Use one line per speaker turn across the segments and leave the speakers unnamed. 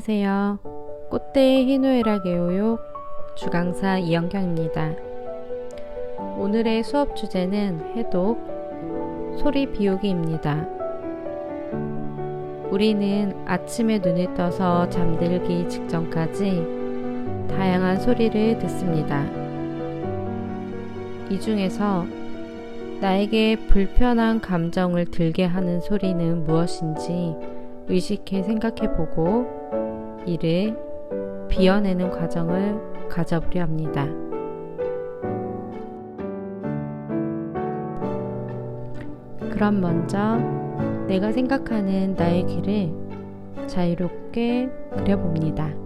안녕하세요. 꽃대의 희노애락 애호욕 주강사 이영경입니다. 오늘의 수업 주제는 해독, 소리 비우기입니다. 우리는 아침에 눈을 떠서 잠들기 직전까지 다양한 소리를 듣습니다. 이 중에서 나에게 불편한 감정을 들게 하는 소리는 무엇인지 의식해 생각해보고 이를 비워내는 과정을 가져보려 합니다. 그럼 먼저 내가 생각하는 나의 귀를 자유롭게 그려봅니다.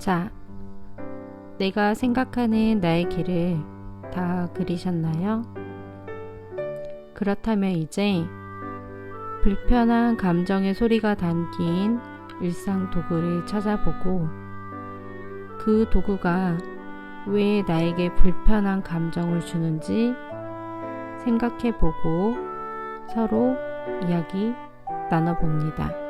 자, 내가 생각하는 나의 길을 다 그리셨나요? 그렇다면 이제 불편한 감정의 소리가 담긴 일상 도구를 찾아보고 그 도구가 왜 나에게 불편한 감정을 주는지 생각해보고 서로 이야기 나눠봅니다.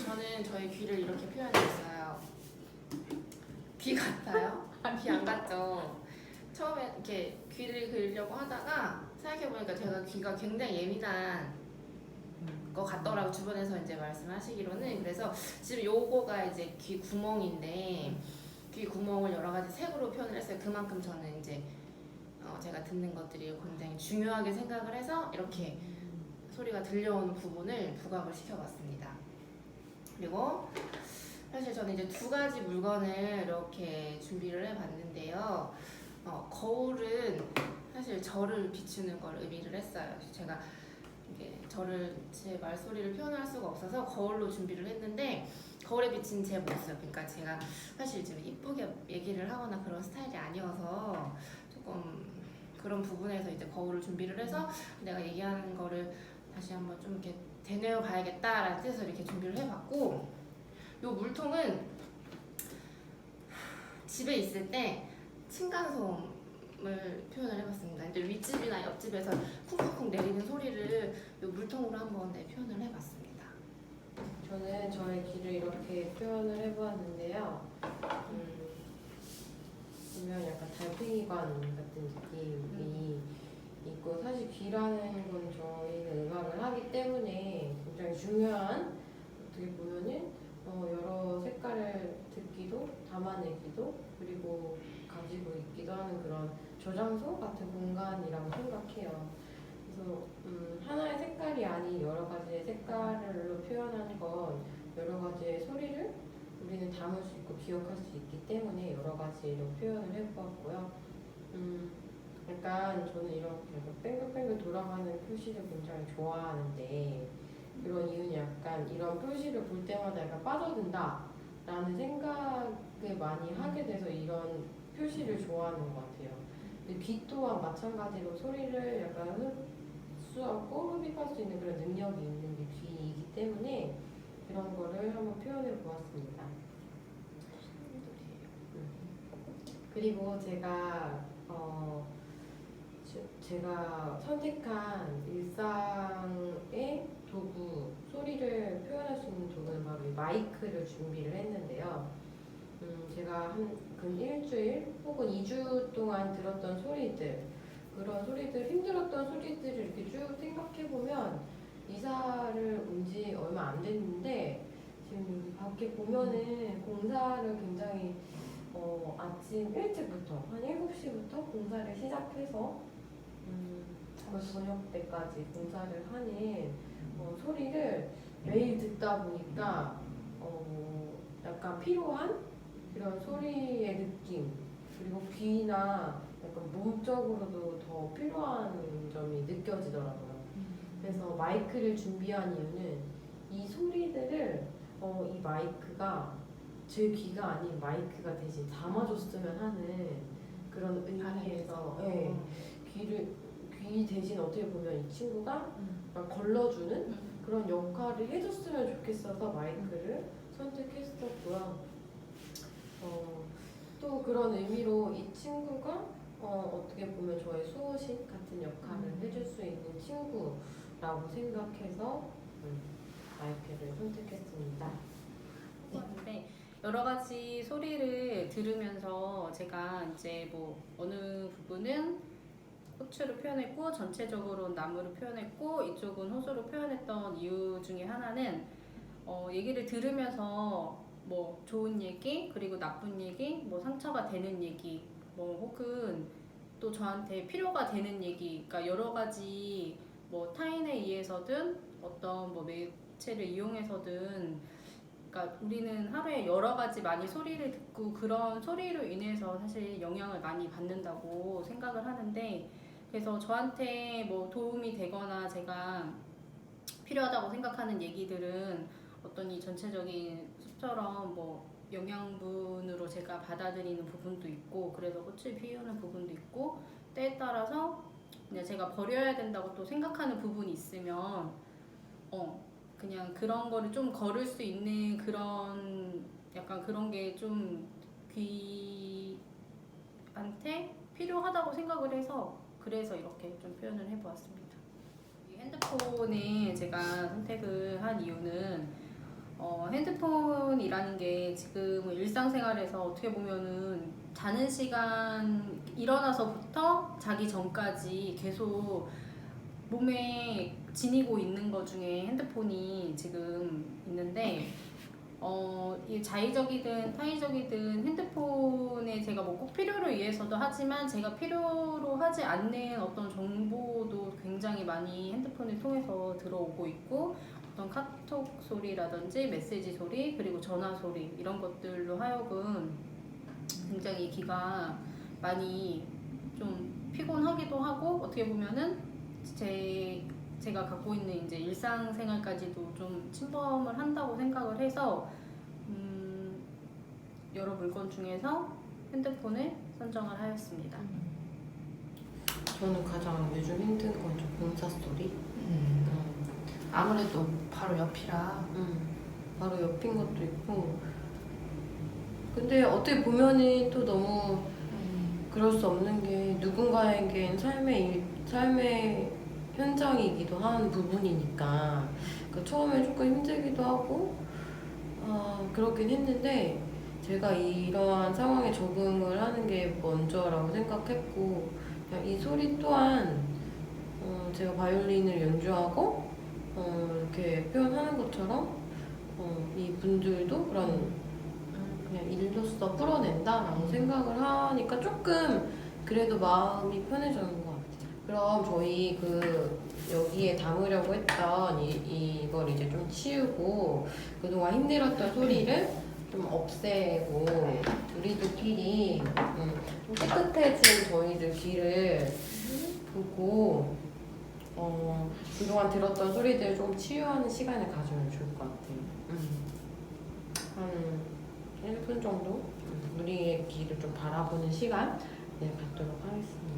저는 저희 귀를 이렇게 표현했어요. 귀 같아요? 귀 안 같죠? 처음에 이렇게 귀를 그리려고 하다가 생각해보니까 제가 귀가 굉장히 예민한 것 같더라고, 주변에서 이제 말씀하시기로는. 그래서 지금 요거가 이제 귀 구멍인데 귀 구멍을 여러 가지 색으로 표현을 했어요. 그만큼 저는 이제 제가 듣는 것들이 굉장히 중요하게 생각을 해서 이렇게 소리가 들려오는 부분을 부각을 시켜봤습니다. 그리고 사실 저는 이제 두 가지 물건을 이렇게 준비를 해봤는데요. 거울은 사실 저를 비추는 걸 의미를 했어요. 제가 이게 저를, 제 말소리를 표현할 수가 없어서 거울로 준비를 했는데, 거울에 비친 제 모습, 그러니까 제가 사실 좀 이쁘게 얘기를 하거나 그런 스타일이 아니어서 조금 그런 부분에서 이제 거울을 준비를 해서 내가 얘기하는 거를 다시 한번 좀 이렇게 되뇌어 봐야겠다라는 뜻에서 이렇게 준비를 해봤고, 요 물통은 집에 있을 때 층간소음을 표현을 해봤습니다. 근데 윗집이나 옆집에서 쿵쿵쿵 내리는 소리를 요 물통으로 한번 표현을 해봤습니다.
저는 저의 귀를 이렇게 표현을 해보았는데요. 보면 약간 달팽이관 같은 느낌이 있고, 사실 귀라는 건 저희는 음악을 하기 때문에 굉장히 중요한, 어떻게 보면은 여러 색깔을 듣기도 담아내기도 그리고 가지고 있기도 하는 그런 저장소 같은 공간이라고 생각해요. 그래서 하나의 색깔이 아닌 여러 가지의 색깔로 표현하는 건 여러 가지의 소리를 우리는 담을 수 있고 기억할 수 있기 때문에 여러 가지로 표현을 해보았고요. 약간 저는 이렇게 뺑글뺑글 돌아가는 표시를 굉장히 좋아하는데, 그런 이유는 약간 이런 표시를 볼 때마다 약간 빠져든다 라는 생각을 많이 하게 돼서 이런 표시를 좋아하는 것 같아요. 근데 귀 또한 마찬가지로 소리를 약간 흡수하고 흡입할 수 있는 그런 능력이 있는 게 귀이기 때문에 그런 거를 한번 표현해 보았습니다. 그리고 제가 선택한 일상의 도구, 소리를 표현할 수 있는 도구는 바로 이 마이크를 준비를 했는데요. 제가 근 일주일 혹은 2주 동안 들었던 소리들, 그런 소리들, 힘들었던 소리들을 이렇게 쭉 생각해보면, 이사를 온 지 얼마 안 됐는데 지금 여기 밖에 보면은 공사를 굉장히 아침 일찍부터 한 7시부터 공사를 시작해서 저녁 때까지 공사를 하는 소리를 매일 듣다 보니까 약간 필요한 그런 소리의 느낌, 그리고 귀나 약간 몸적으로도 더 필요한 점이 느껴지더라고요. 그래서 마이크를 준비한 이유는 이 소리들을 이 마이크가 제 귀가 아닌 마이크가 대신 담아줬으면 하는 그런 의미에서, 귀 대신 어떻게 보면 이 친구가 걸러주는 그런 역할을 해줬으면 좋겠어서 마이크를 선택했었고요. 또 그런 의미로 이 친구가 어떻게 보면 저의 수호신 같은 역할을 해줄 수 있는 친구라고 생각해서 마이크를 선택했습니다.
네. 여러 가지 소리를 들으면서 제가 이제 뭐 어느 부분은 꽃으로 표현했고 전체적으로 나무로 표현했고 이쪽은 호수로 표현했던 이유 중에 하나는 얘기를 들으면서 뭐 좋은 얘기 그리고 나쁜 얘기 뭐 상처가 되는 얘기 뭐 혹은 또 저한테 필요가 되는 얘기 그러니까 여러 가지 뭐 타인에 의해서든 어떤 뭐 매체를 이용해서든 그러니까 우리는 하루에 여러 가지 많이 소리를 듣고 그런 소리로 인해서 사실 영향을 많이 받는다고 생각을 하는데 그래서 저한테 뭐 도움이 되거나 제가 필요하다고 생각하는 얘기들은 어떤 이 전체적인 숲처럼 뭐 영양분으로 제가 받아들이는 부분도 있고 그래서 꽃을 피우는 부분도 있고 때에 따라서 그냥 제가 버려야 된다고 또 생각하는 부분이 있으면 그냥 그런 거를 좀 걸을 수 있는 그런 약간 그런 게 좀 귀한테 필요하다고 생각을 해서 그래서 이렇게 좀 표현을 해보았습니다. 이 핸드폰을 제가 선택을 한 이유는 핸드폰이라는 게 지금 일상생활에서 어떻게 보면은 자는 시간 일어나서부터 자기 전까지 계속 몸에 지니고 있는 것 중에 핸드폰이 지금 있는데 이 자의적이든 타의적이든 핸드폰에 제가 뭐 꼭 필요를 위해서도 하지만 제가 필요로 하지 않는 어떤 정보도 굉장히 많이 핸드폰을 통해서 들어오고 있고 어떤 카톡 소리라든지 메시지 소리 그리고 전화 소리 이런 것들로 하여금 굉장히 귀가 많이 좀 피곤하기도 하고 어떻게 보면은 제가 갖고 있는 이제 일상생활까지도 좀 침범을 한다고 생각을 해서 여러 물건 중에서 핸드폰을 선정을 하였습니다.
저는 가장 요즘 힘든 건 좀 공사 소리.
아무래도 바로 옆이라.
바로 옆인 것도 있고. 근데 어떻게 보면은 또 너무 그럴 수 없는 게 누군가에겐 삶의 현장이기도 한 부분이니까 처음에 조금 힘들기도 하고 그렇긴 했는데 제가 이러한 상황에 적응을 하는 게 먼저라고 생각했고 이 소리 또한 제가 바이올린을 연주하고 이렇게 표현하는 것처럼 이 분들도 그런 그냥 일로서 풀어낸다라고 생각을 하니까 조금 그래도 마음이 편해지는 것 같아요. 그럼 저희 여기에 담으려고 했던 이걸 이제 좀 치우고 그동안 힘들었던 소리를 좀 없애고 우리들끼리 좀 깨끗해진 저희들 귀를 보고 그동안 들었던 소리들을 좀 치유하는 시간을 가지면 좋을 것 같아요. 한 1분 정도 우리의 귀를 좀 바라보는 시간 갖도록 하겠습니다.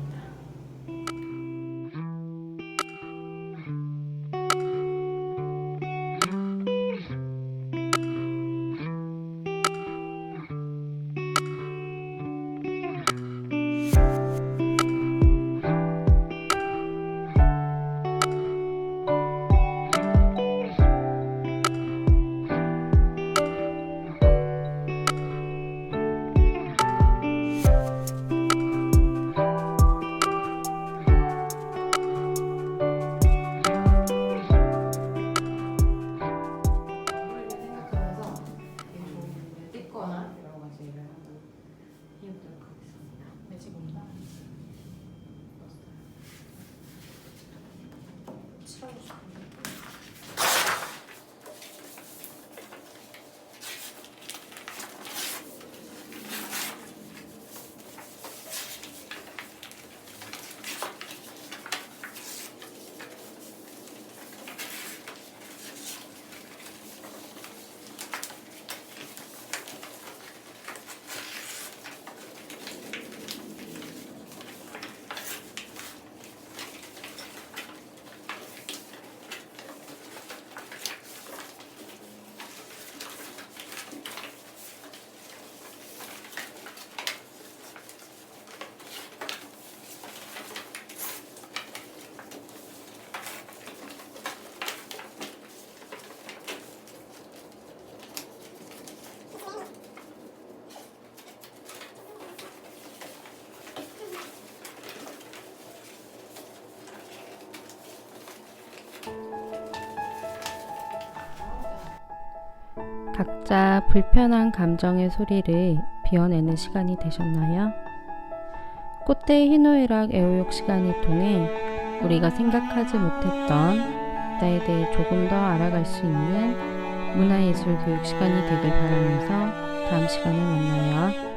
각자 불편한 감정의 소리를 비워내는 시간이 되셨나요? 꽃대 희노애락 애호욕 시간을 통해 우리가 생각하지 못했던 나에 대해 조금 더 알아갈 수 있는 문화예술 교육 시간이 되길 바라면서 다음 시간에 만나요.